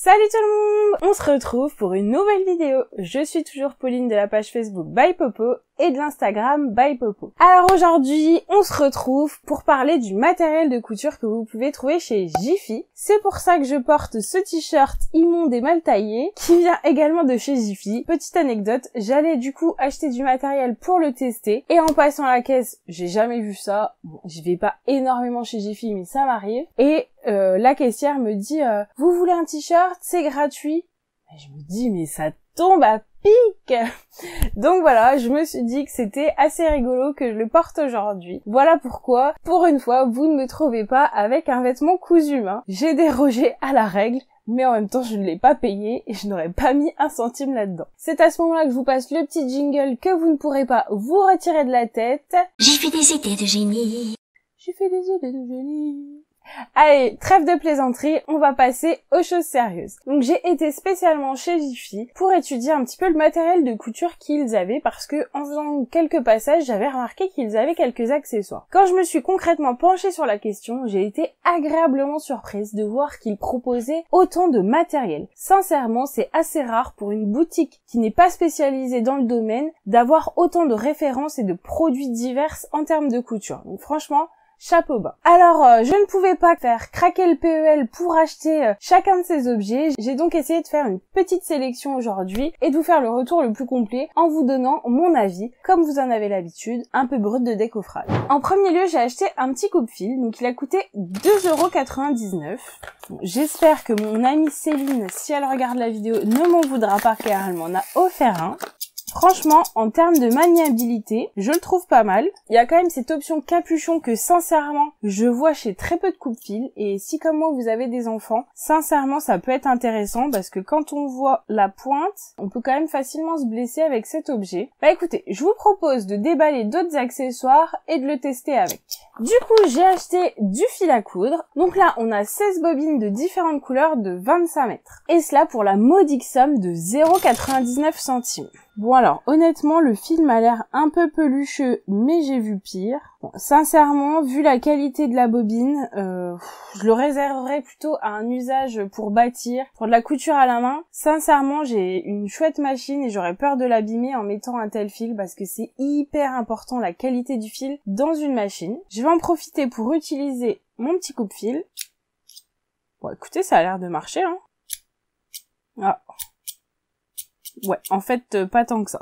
Salut tout le monde! On se retrouve pour une nouvelle vidéo. Je suis toujours Pauline de la page Facebook By Popo et de l'Instagram By Popo. Alors aujourd'hui, on se retrouve pour parler du matériel de couture que vous pouvez trouver chez Jiffy. C'est pour ça que je porte ce t-shirt immonde et mal taillé qui vient également de chez Jiffy. Petite anecdote, j'allais du coup acheter du matériel pour le tester et en passant à la caisse, j'ai jamais vu ça. Bon, je vais pas énormément chez Jiffy mais ça m'arrive. Et la caissière me dit vous voulez un t-shirt, c'est gratuit. Et je me dis mais ça tombe à pic. Donc voilà, je me suis dit que c'était assez rigolo que je le porte aujourd'hui. Voilà pourquoi, pour une fois, vous ne me trouvez pas avec un vêtement cousu main. J'ai dérogé à la règle, mais en même temps je ne l'ai pas payé et je n'aurais pas mis un centime là-dedans. C'est à ce moment-là que je vous passe le petit jingle que vous ne pourrez pas vous retirer de la tête. J'ai fait des idées de génie. J'ai fait des idées de génie. Allez, trêve de plaisanterie, on va passer aux choses sérieuses. Donc j'ai été spécialement chez Jiffy pour étudier un petit peu le matériel de couture qu'ils avaient parce que en faisant quelques passages, j'avais remarqué qu'ils avaient quelques accessoires. Quand je me suis concrètement penchée sur la question, j'ai été agréablement surprise de voir qu'ils proposaient autant de matériel. Sincèrement, c'est assez rare pour une boutique qui n'est pas spécialisée dans le domaine d'avoir autant de références et de produits divers en termes de couture. Donc franchement, chapeau bas. Alors, je ne pouvais pas faire craquer le PEL pour acheter chacun de ces objets. J'ai donc essayé de faire une petite sélection aujourd'hui et de vous faire le retour le plus complet en vous donnant mon avis, comme vous en avez l'habitude, un peu brut de décoffrage. En premier lieu, j'ai acheté un petit coupe-fil, donc il a coûté 2,99 €. J'espère que mon amie Céline, si elle regarde la vidéo, ne m'en voudra pas car elle m'en a offert un. Franchement, en termes de maniabilité, je le trouve pas mal. Il y a quand même cette option capuchon que sincèrement, je vois chez très peu de coupe-fil. Et si comme moi vous avez des enfants, sincèrement ça peut être intéressant parce que quand on voit la pointe, on peut quand même facilement se blesser avec cet objet. Bah écoutez, je vous propose de déballer d'autres accessoires et de le tester avec. Du coup, j'ai acheté du fil à coudre. Donc là, on a 16 bobines de différentes couleurs de 25 mètres. Et cela pour la modique somme de 0,99 €. Bon alors, honnêtement, le fil m'a l'air un peu pelucheux, mais j'ai vu pire. Bon, sincèrement, vu la qualité de la bobine, je le réserverais plutôt à un usage pour bâtir, pour de la couture à la main. Sincèrement, j'ai une chouette machine et j'aurais peur de l'abîmer en mettant un tel fil parce que c'est hyper important la qualité du fil dans une machine. Je vais en profiter pour utiliser mon petit coupe-fil. Bon, écoutez, ça a l'air de marcher, hein. Ah. Ouais, en fait, pas tant que ça.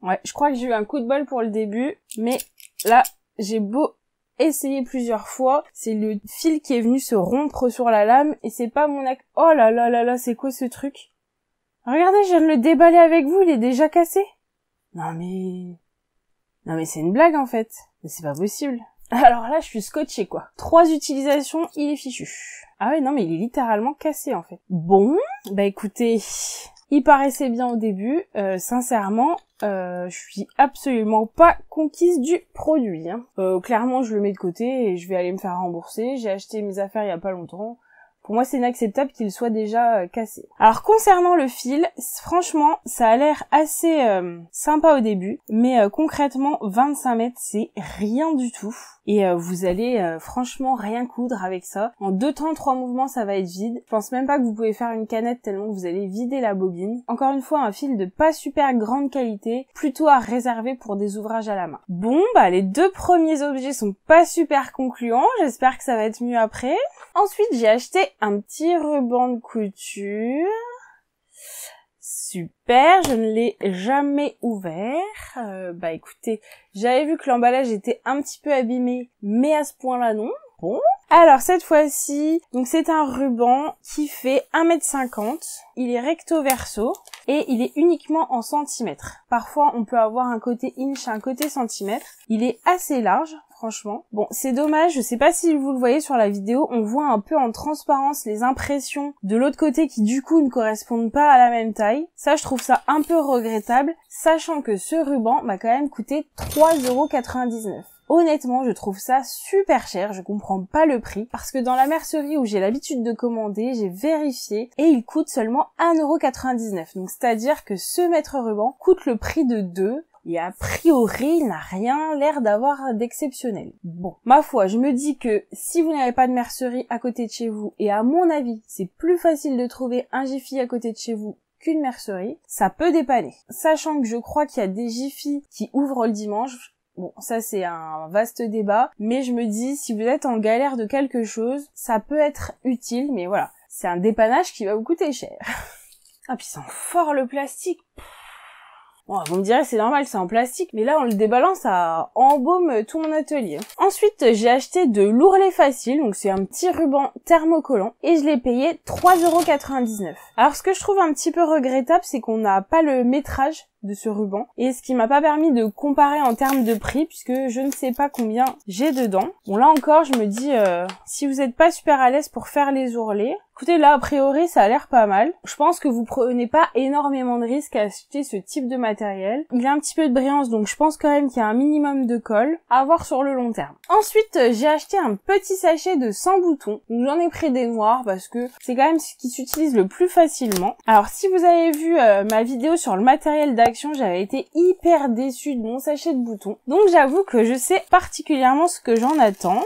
Ouais, je crois que j'ai eu un coup de bol pour le début, mais là, j'ai beau essayer plusieurs fois, c'est le fil qui est venu se rompre sur la lame, et c'est pas mon Oh là là là là, c'est quoi ce truc? Regardez, je viens de le déballer avec vous, il est déjà cassé. Non mais c'est une blague en fait. Mais c'est pas possible. Alors là, je suis scotchée quoi. 3 utilisations, il est fichu. Ah ouais, non mais il est littéralement cassé en fait. Bon, bah écoutez... Il paraissait bien au début, sincèrement, je suis absolument pas conquise du produit. Hein. Clairement, je le mets de côté et je vais aller me faire rembourser. J'ai acheté mes affaires il y a pas longtemps. Pour moi, c'est inacceptable qu'il soit déjà cassé. Alors, concernant le fil, franchement, ça a l'air assez sympa au début, mais concrètement, 25 mètres, c'est rien du tout. Et vous allez franchement rien coudre avec ça. En 2 temps, 3 mouvements, ça va être vide. Je pense même pas que vous pouvez faire une canette tellement que vous allez vider la bobine. Encore une fois, un fil de pas super grande qualité, plutôt à réserver pour des ouvrages à la main. Bon, bah les 2 premiers objets sont pas super concluants. J'espère que ça va être mieux après. Ensuite, j'ai acheté un petit ruban de couture. Super, je ne l'ai jamais ouvert. Bah écoutez, j'avais vu que l'emballage était un petit peu abîmé, mais à ce point-là non. Bon. Alors cette fois-ci, donc c'est un ruban qui fait 1,50 m. Il est recto verso et il est uniquement en centimètres. Parfois on peut avoir un côté inch, un côté centimètre. Il est assez large, franchement. Bon, c'est dommage, je sais pas si vous le voyez sur la vidéo, on voit un peu en transparence les impressions de l'autre côté qui du coup ne correspondent pas à la même taille. Ça, je trouve ça un peu regrettable, sachant que ce ruban m'a quand même coûté 3,99 €. Honnêtement, je trouve ça super cher, je comprends pas le prix, parce que dans la mercerie où j'ai l'habitude de commander, j'ai vérifié, et il coûte seulement 1,99 €. Donc c'est-à-dire que ce mètre ruban coûte le prix de 2. et a priori il n'a rien l'air d'avoir d'exceptionnel. Bon, ma foi, je me dis que si vous n'avez pas de mercerie à côté de chez vous, et à mon avis c'est plus facile de trouver un Jiffy à côté de chez vous qu'une mercerie, ça peut dépanner. Sachant que je crois qu'il y a des Jiffy qui ouvrent le dimanche. Bon, ça c'est un vaste débat, mais je me dis, si vous êtes en galère de quelque chose, ça peut être utile, mais voilà, c'est un dépannage qui va vous coûter cher. Ah, puis ça sent fort le plastique. Bon, vous me direz, c'est normal, c'est en plastique, mais là, on le débalance, ça embaume tout mon atelier. Ensuite, j'ai acheté de l'ourlet facile, donc c'est un petit ruban thermocollant, et je l'ai payé 3,99 €. Alors, ce que je trouve un petit peu regrettable, c'est qu'on n'a pas le métrage de ce ruban, et ce qui m'a pas permis de comparer en termes de prix, puisque je ne sais pas combien j'ai dedans. Bon, là encore, je me dis, si vous n'êtes pas super à l'aise pour faire les ourlets, écoutez, là, a priori, ça a l'air pas mal. Je pense que vous prenez pas énormément de risques à acheter ce type de matériel. Il a un petit peu de brillance, donc je pense quand même qu'il y a un minimum de colle à voir sur le long terme. Ensuite, j'ai acheté un petit sachet de 100 boutons. Donc j'en ai pris des noirs parce que c'est quand même ce qui s'utilise le plus facilement. Alors, si vous avez vu ma vidéo sur le matériel d'action, j'avais été hyper déçue de mon sachet de boutons. Donc j'avoue que je sais particulièrement ce que j'en attends.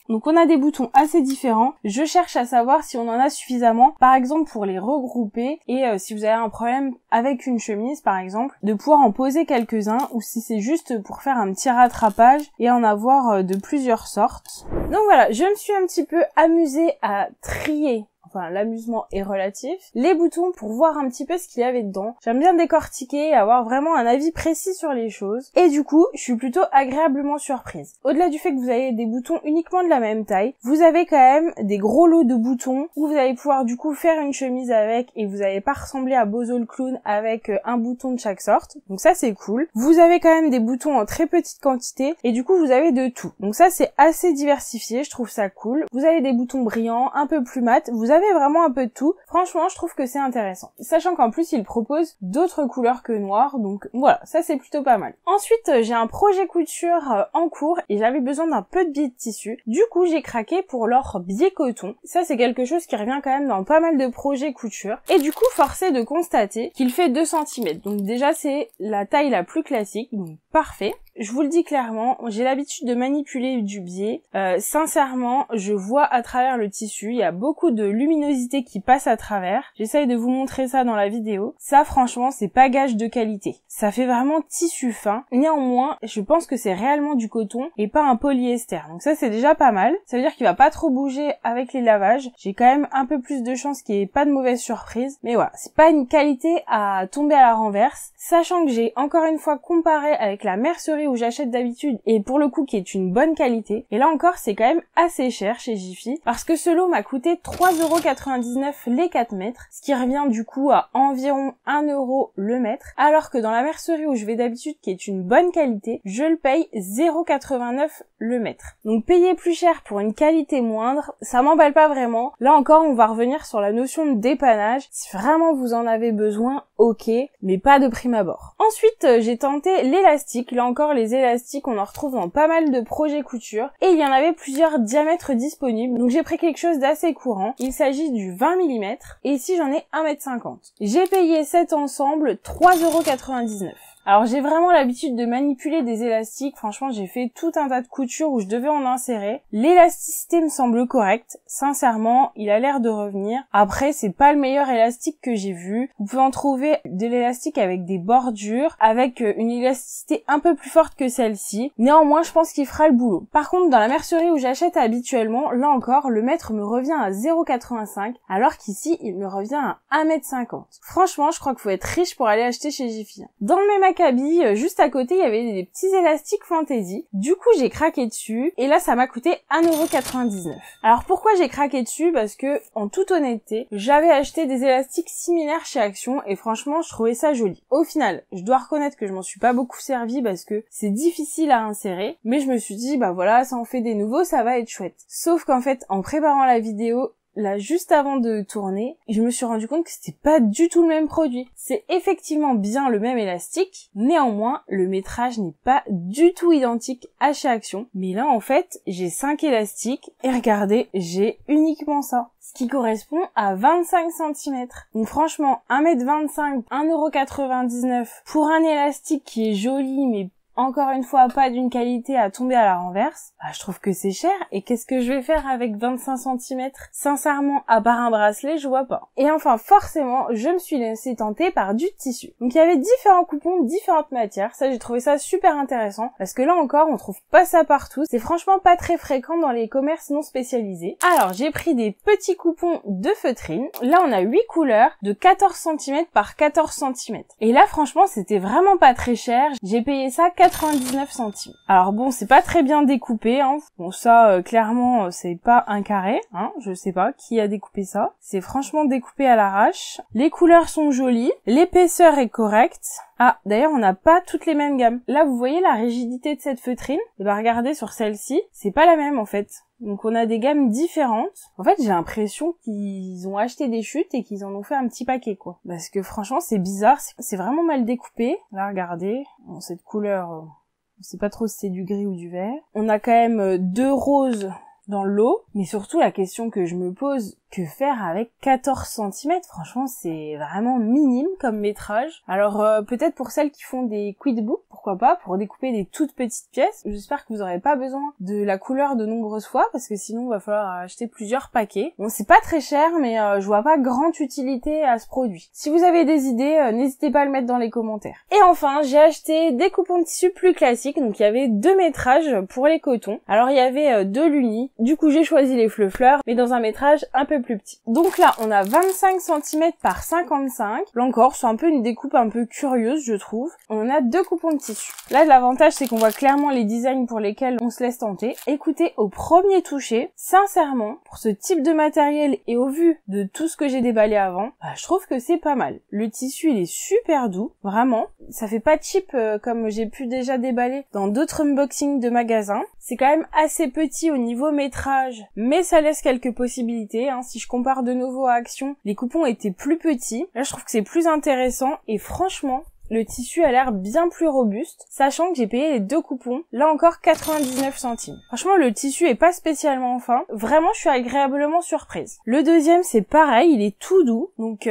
Donc on a des boutons assez différents. Je cherche à savoir si on en a suffisamment, par exemple pour les regrouper, et si vous avez un problème avec une chemise par exemple, de pouvoir en poser quelques-uns, ou si c'est juste pour faire un petit rattrapage et en avoir de plusieurs sortes. Donc voilà, je me suis un petit peu amusée à trier. Enfin, l'amusement est relatif. Les boutons pour voir un petit peu ce qu'il y avait dedans. J'aime bien décortiquer et avoir vraiment un avis précis sur les choses. Et du coup, je suis plutôt agréablement surprise. Au-delà du fait que vous avez des boutons uniquement de la même taille, vous avez quand même des gros lots de boutons où vous allez pouvoir du coup faire une chemise avec et vous n'allez pas ressembler à Bozo le clown avec un bouton de chaque sorte. Donc ça, c'est cool. Vous avez quand même des boutons en très petite quantité et du coup, vous avez de tout. Donc ça, c'est assez diversifié. Je trouve ça cool. Vous avez des boutons brillants, un peu plus mat. Vous avez vraiment un peu de tout. Franchement, je trouve que c'est intéressant. Sachant qu'en plus, il propose d'autres couleurs que noir. Donc voilà, ça c'est plutôt pas mal. Ensuite, j'ai un projet couture en cours et j'avais besoin d'un peu de billes de tissu. Du coup, j'ai craqué pour leur biais coton. Ça, c'est quelque chose qui revient quand même dans pas mal de projets couture. Et du coup, force est de constater qu'il fait 2 cm. Donc déjà, c'est la taille la plus classique. Donc parfait. Je vous le dis clairement, j'ai l'habitude de manipuler du biais. Sincèrement, je vois à travers le tissu, il y a beaucoup de luminosité qui passe à travers. J'essaye de vous montrer ça dans la vidéo. Ça, franchement, c'est pas gage de qualité. Ça fait vraiment tissu fin. Néanmoins, je pense que c'est réellement du coton et pas un polyester. Donc ça, c'est déjà pas mal. Ça veut dire qu'il va pas trop bouger avec les lavages. J'ai quand même un peu plus de chance qu'il n'y ait pas de mauvaise surprise. Mais voilà, c'est pas une qualité à tomber à la renverse. Sachant que j'ai encore une fois comparé avec la mercerie où j'achète d'habitude et pour le coup qui est une bonne qualité. Et là encore, c'est quand même assez cher chez Jiffy parce que ce lot m'a coûté 3,99 € les 4 mètres, ce qui revient du coup à environ 1 € le mètre, alors que dans la mercerie où je vais d'habitude qui est une bonne qualité, je le paye 0,89 € le mètre. Donc payer plus cher pour une qualité moindre, ça m'emballe pas vraiment. Là encore, on va revenir sur la notion de dépannage. Si vraiment vous en avez besoin, ok, mais pas de prime abord. Ensuite, j'ai tenté l'élastique. Là encore, les élastiques, on en retrouve dans pas mal de projets couture. Et il y en avait plusieurs diamètres disponibles. Donc j'ai pris quelque chose d'assez courant. Il s'agit du 20 mm. Et ici, j'en ai 1,50 m. J'ai payé cet ensemble 3,99 €. Alors j'ai vraiment l'habitude de manipuler des élastiques, franchement j'ai fait tout un tas de coutures où je devais en insérer. L'élasticité me semble correcte, sincèrement il a l'air de revenir. Après c'est pas le meilleur élastique que j'ai vu, vous pouvez en trouver de l'élastique avec des bordures, avec une élasticité un peu plus forte que celle-ci. Néanmoins je pense qu'il fera le boulot. Par contre dans la mercerie où j'achète habituellement, là encore le mètre me revient à 0,85 € alors qu'ici il me revient à 1,50 m. Franchement je crois qu'il faut être riche pour aller acheter chez Jiffy. Dans le même habit, juste à côté, il y avait des petits élastiques fantaisie. Du coup, j'ai craqué dessus et là, ça m'a coûté 1,99 €. Alors pourquoi j'ai craqué dessus? Parce que, en toute honnêteté, j'avais acheté des élastiques similaires chez Action et franchement, je trouvais ça joli. Au final, je dois reconnaître que je m'en suis pas beaucoup servi parce que c'est difficile à insérer, mais je me suis dit, bah voilà, ça en fait des nouveaux, ça va être chouette. Sauf qu'en fait, en préparant la vidéo, là juste avant de tourner, je me suis rendu compte que c'était pas du tout le même produit. C'est effectivement bien le même élastique, néanmoins le métrage n'est pas du tout identique à chez Action. Mais là en fait, j'ai 5 élastiques et regardez, j'ai uniquement ça. Ce qui correspond à 25 cm. Donc franchement, 1m25, 1,99€ pour un élastique qui est joli mais encore une fois pas d'une qualité à tomber à la renverse, bah, je trouve que c'est cher. Et qu'est-ce que je vais faire avec 25 cm? Sincèrement, à part un bracelet, je vois pas. Et enfin, forcément, je me suis laissée tenter par du tissu. Donc il y avait différents coupons, différentes matières. Ça, j'ai trouvé ça super intéressant parce que là encore, on trouve pas ça partout. C'est franchement pas très fréquent dans les commerces non spécialisés. Alors, j'ai pris des petits coupons de feutrine. Là, on a 8 couleurs de 14 cm par 14 cm. Et là, franchement, c'était vraiment pas très cher. J'ai payé ça 99 centimes. Alors bon, c'est pas très bien découpé, hein. Bon, ça, clairement, c'est pas un carré, hein. Je sais pas qui a découpé ça. C'est franchement découpé à l'arrache. Les couleurs sont jolies. L'épaisseur est correcte. Ah, d'ailleurs, on n'a pas toutes les mêmes gammes. Là, vous voyez la rigidité de cette feutrine? Et bah, regardez sur celle-ci, c'est pas la même, en fait. Donc, on a des gammes différentes. En fait, j'ai l'impression qu'ils ont acheté des chutes et qu'ils en ont fait un petit paquet, quoi. Parce que, franchement, c'est bizarre. C'est vraiment mal découpé. Là, regardez. Bon, cette couleur, on sait pas trop si c'est du gris ou du vert. On a quand même 2 roses dans le lot. Mais surtout, la question que je me pose, que faire avec 14 cm? Franchement, c'est vraiment minime comme métrage. Alors, peut-être pour celles qui font des quidbooks, pourquoi pas, pour découper des toutes petites pièces. J'espère que vous n'aurez pas besoin de la couleur de nombreuses fois, parce que sinon, il va falloir acheter plusieurs paquets. Bon, c'est pas très cher, mais je vois pas grande utilité à ce produit. Si vous avez des idées, n'hésitez pas à le mettre dans les commentaires. Et enfin, j'ai acheté des coupons de tissu plus classiques. Donc, il y avait 2 métrages pour les cotons. Alors, il y avait 2 lunis. Du coup, j'ai choisi les fleurs, mais dans un métrage un peu plus petit. Donc là, on a 25 cm par 55. Là encore, c'est un peu une découpe un peu curieuse, je trouve. On a 2 coupons de tissu. Là, l'avantage, c'est qu'on voit clairement les designs pour lesquels on se laisse tenter. Écoutez, au premier toucher, sincèrement, pour ce type de matériel et au vu de tout ce que j'ai déballé avant, bah, je trouve que c'est pas mal. Le tissu, il est super doux, vraiment. Ça fait pas cheap comme j'ai pu déjà déballer dans d'autres unboxings de magasins. C'est quand même assez petit au niveau métrage, mais ça laisse quelques possibilités, hein. Si je compare de nouveau à Action, les coupons étaient plus petits. Là, je trouve que c'est plus intéressant et franchement, le tissu a l'air bien plus robuste, sachant que j'ai payé les 2 coupons, là encore 99 centimes. Franchement, le tissu est pas spécialement fin. Vraiment, je suis agréablement surprise. Le deuxième, c'est pareil, il est tout doux, donc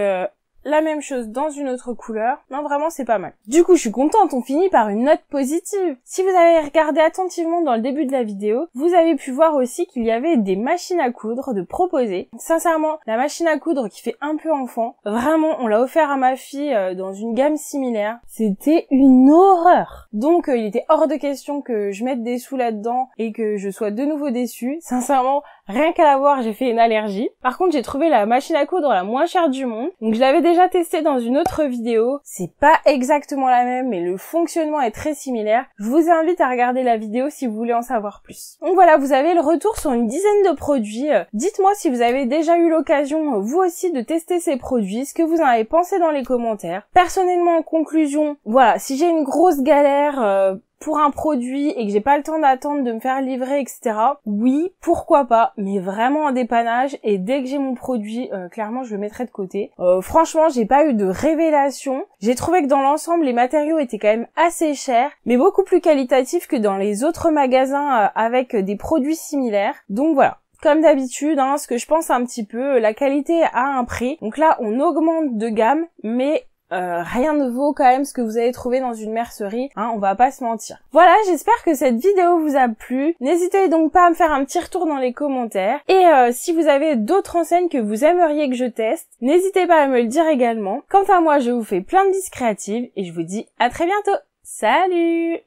la même chose dans une autre couleur. Non, vraiment, c'est pas mal. Du coup, je suis contente, on finit par une note positive. Si vous avez regardé attentivement dans le début de la vidéo, vous avez pu voir aussi qu'il y avait des machines à coudre de proposer. Sincèrement, la machine à coudre qui fait un peu enfant, vraiment, on l'a offert à ma fille dans une gamme similaire. C'était une horreur. Donc, il était hors de question que je mette des sous là-dedans et que je sois de nouveau déçue. Sincèrement, rien qu'à la voir, j'ai fait une allergie. Par contre, j'ai trouvé la machine à coudre la moins chère du monde. Donc, je l'avais déjà testé dans une autre vidéo. C'est pas exactement la même, mais le fonctionnement est très similaire. Je vous invite à regarder la vidéo si vous voulez en savoir plus. Donc voilà, vous avez le retour sur une dizaine de produits. Dites-moi si vous avez déjà eu l'occasion, vous aussi, de tester ces produits, ce que vous en avez pensé dans les commentaires. Personnellement, en conclusion, voilà, si j'ai une grosse galère pour un produit et que j'ai pas le temps d'attendre de me faire livrer, etc. Oui, pourquoi pas, mais vraiment en dépannage, et dès que j'ai mon produit, clairement je le mettrai de côté. Franchement, j'ai pas eu de révélation. J'ai trouvé que dans l'ensemble, les matériaux étaient quand même assez chers, mais beaucoup plus qualitatifs que dans les autres magasins avec des produits similaires. Donc voilà. Comme d'habitude, hein, ce que je pense un petit peu, la qualité a un prix. Donc là, on augmente de gamme, mais rien ne vaut quand même ce que vous allez trouver dans une mercerie, hein, on va pas se mentir. Voilà, j'espère que cette vidéo vous a plu. N'hésitez donc pas à me faire un petit retour dans les commentaires. Et si vous avez d'autres enseignes que vous aimeriez que je teste, n'hésitez pas à me le dire également. Quant à moi, je vous fais plein de bis créatives et je vous dis à très bientôt. Salut!